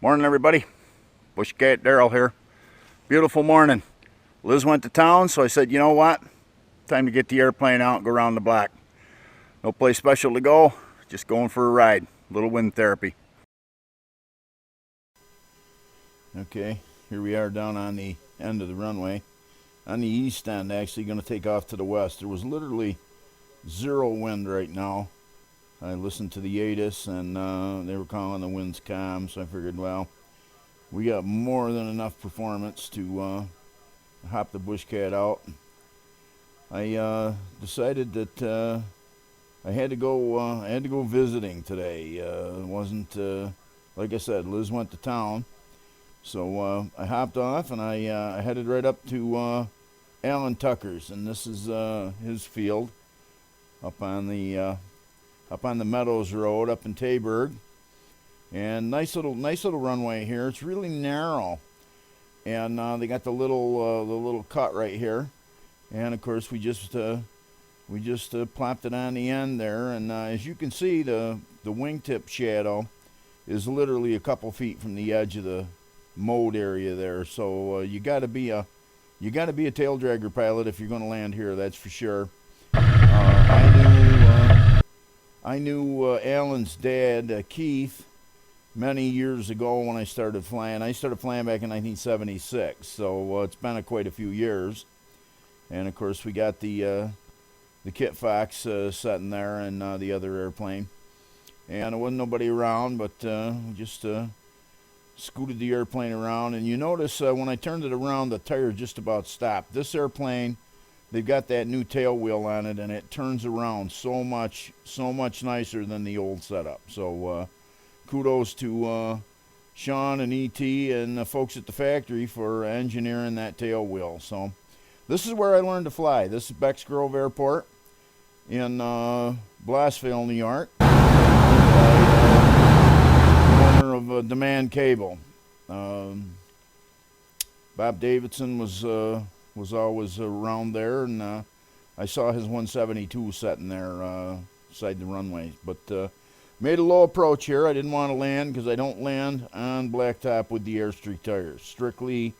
Morning, everybody. BushCat Daryl here. Beautiful morning. Liz went to town, so I said, you know what? Time to get the airplane out and go around the block. No place special to go, just going for a ride. A little wind therapy. Okay, here we are down on the end of the runway. On the east end, actually going to take off to the west. There was literally zero wind right now. I listened to the ATIS and they were calling the winds calm, so I figured, well, we got more than enough performance to hop the BushCat out. I decided that I had to go visiting today. It wasn't like I said, Liz went to town, so I hopped off and I headed right up to Alan Tucker's, and this is his field up on the Meadows Road up in Tayberg. And nice little runway here. It's really narrow, and they got the little cut right here. And of course, we just plopped it on the end there. And as you can see, the wingtip shadow is literally a couple feet from the edge of the mode area there. So you got to be a tail dragger pilot if you're going to land here. That's for sure. I knew Alan's dad, Keith, many years ago when I started flying. I started flying back in 1976, so it's been quite a few years. And of course, we got the Kit Fox sitting there and the other airplane. And there wasn't nobody around, but we just scooted the airplane around. And you notice when I turned it around, the tire just about stopped. This airplane, they've got that new tail wheel on it, and it turns around so much nicer than the old setup. So kudos to Sean and E.T. and the folks at the factory for engineering that tail wheel. So this is where I learned to fly. This is Beck's Grove Airport in Blossville, New York. Owner of Demand Cable. Bob Davidson was always around there, and I saw his 172 sitting there beside the runway. But made a low approach here. I didn't want to land because I don't land on blacktop with the Airstreak tires. Strictly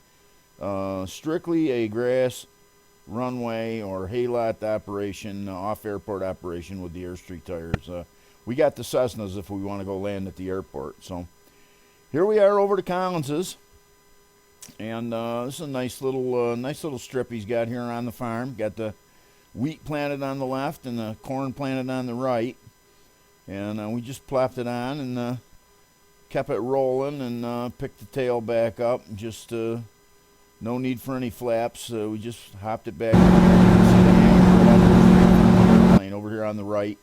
a grass runway or haylot operation, off-airport operation with the Airstreak tires. We got the Cessnas if we want to go land at the airport. So here we are over to Collins's. And this is a nice little strip he's got here on the farm. Got the wheat planted on the left and the corn planted on the right. And we just plopped it on and kept it rolling and picked the tail back up. Just no need for any flaps. We just hopped it back over here on the right.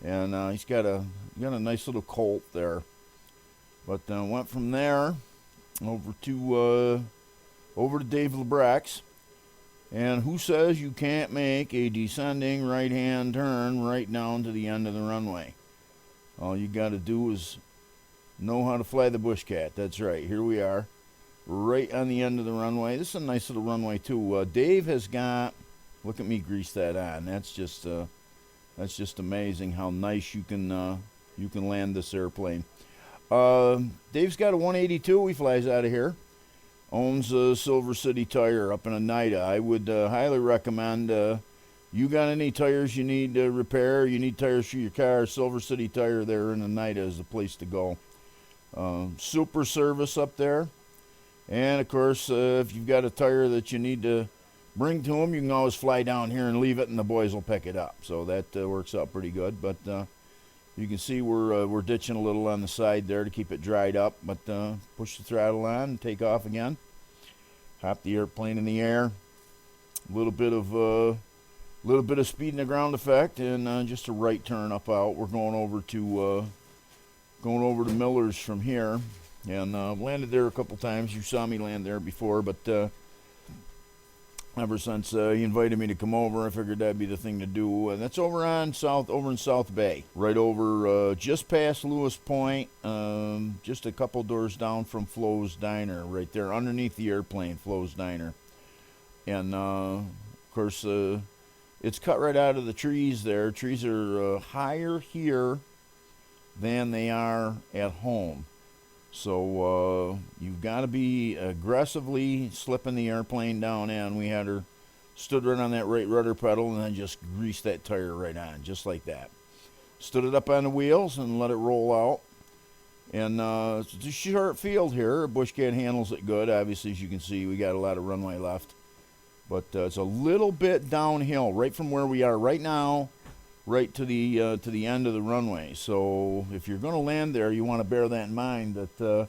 And he's got a nice little colt there. But went from there over to Dave Lebrec's, and who says you can't make a descending right-hand turn right down to the end of the runway? All you got to do is know how to fly the BushCat. That's right. Here we are, right on the end of the runway. This is a nice little runway too. Dave has got. Look at me grease that on. That's just amazing how nice you can land this airplane. Dave's got a 182 he flies out of here. Owns a Silver City tire up in Oneida. I would highly recommend, you got any tires you need to repair, you need tires for your car, Silver City tire there in Oneida is the place to go. Super service up there. And of course, if you've got a tire that you need to bring to them, you can always fly down here and leave it and the boys will pick it up. So that works out pretty good. But you can see we're ditching a little on the side there to keep it dried up, but push the throttle on and take off again. Hop the airplane in the air. A little bit of speed in the ground effect, and just a right turn up out. We're going over to Miller's from here, and landed there a couple times. You saw me land there before, but ever since he invited me to come over, I figured that'd be the thing to do. And that's over in South Bay, right over just past Lewis Point, just a couple doors down from Flo's Diner, right there underneath the airplane, Flo's Diner. And of course, it's cut right out of the trees there. Trees are higher here than they are at home. So you've got to be aggressively slipping the airplane down in. We had her stood right on that right rudder pedal and then just greased that tire right on, just like that. Stood it up on the wheels and let it roll out. And it's a short field here. BushCat handles it good. Obviously, as you can see, we got a lot of runway left. But it's a little bit downhill, right from where we are right now, right to the end of the runway. So if you're going to land there, you want to bear that in mind, that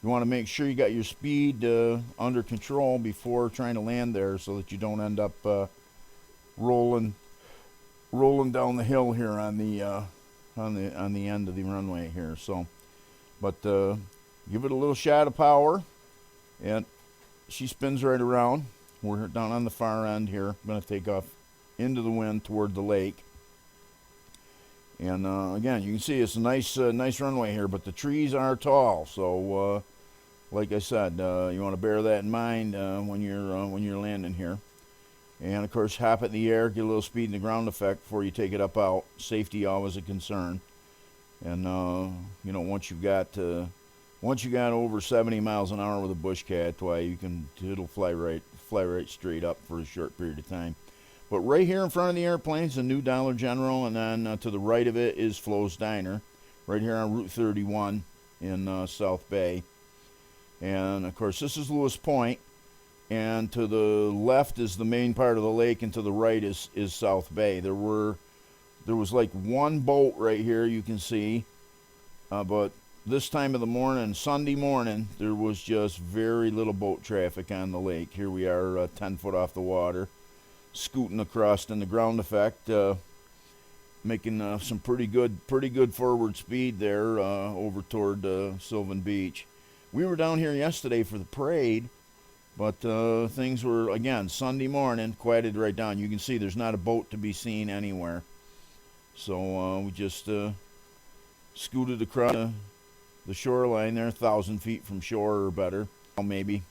you want to make sure you got your speed under control before trying to land there, so that you don't end up rolling down the hill here on the end of the runway here. So, but give it a little shot of power, and she spins right around. We're down on the far end here. I'm going to take off into the wind toward the lake. And again, you can see it's a nice runway here, but the trees are tall. So, like I said, you want to bear that in mind when you're landing here. And of course, hop it in the air, get a little speed in the ground effect before you take it up out. Safety always a concern. And you know, once you got over 70 miles an hour with a BushCat, why it'll fly right straight up for a short period of time. But right here in front of the airplane is a new Dollar General, and then to the right of it is Flo's Diner, right here on Route 31 in South Bay. And of course, this is Lewis Point, and to the left is the main part of the lake, and to the right is South Bay. There was like one boat right here, you can see, but this time of the morning, Sunday morning, there was just very little boat traffic on the lake. Here we are, 10 foot off the water, scooting across in the ground effect, making some pretty good forward speed there over toward Sylvan Beach. We were down here yesterday for the parade, but things were, again, Sunday morning, quieted right down. You can see there's not a boat to be seen anywhere. So we just scooted across the shoreline there, 1,000 feet from shore or better, maybe,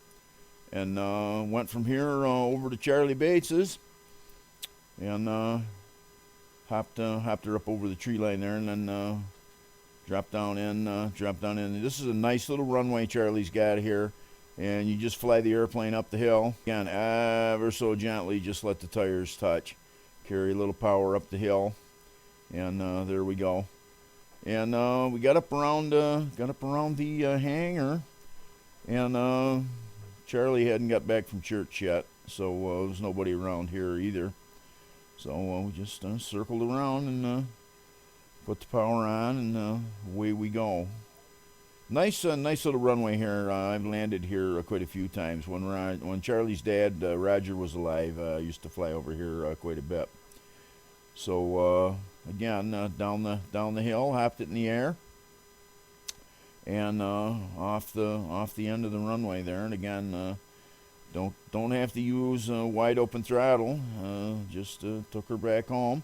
and went from here over to Charlie Bates's, and hopped her up over the tree line there, and then dropped down in. This is a nice little runway Charlie's got here, and you just fly the airplane up the hill. Again, ever so gently, just let the tires touch. Carry a little power up the hill, and there we go. And we got up around the hangar, and Charlie hadn't got back from church yet, so there's nobody around here either. So we just circled around and put the power on, and away we go. Nice little runway here. I've landed here quite a few times. When Charlie's dad, Roger, was alive, I used to fly over here quite a bit. So again, down the hill, hopped it in the air, and off the end of the runway there. And again, don't have to use wide open throttle. Just took her back home.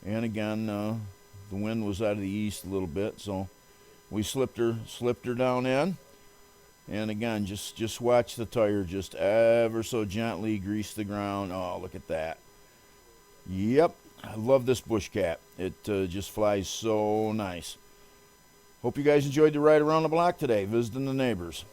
And again, the wind was out of the east a little bit, so we slipped her down in. And again, just watch the tire just ever so gently grease the ground. Oh, look at that. Yep, I love this BushCat. It just flies so nice. Hope you guys enjoyed the ride around the block today, visiting the neighbors.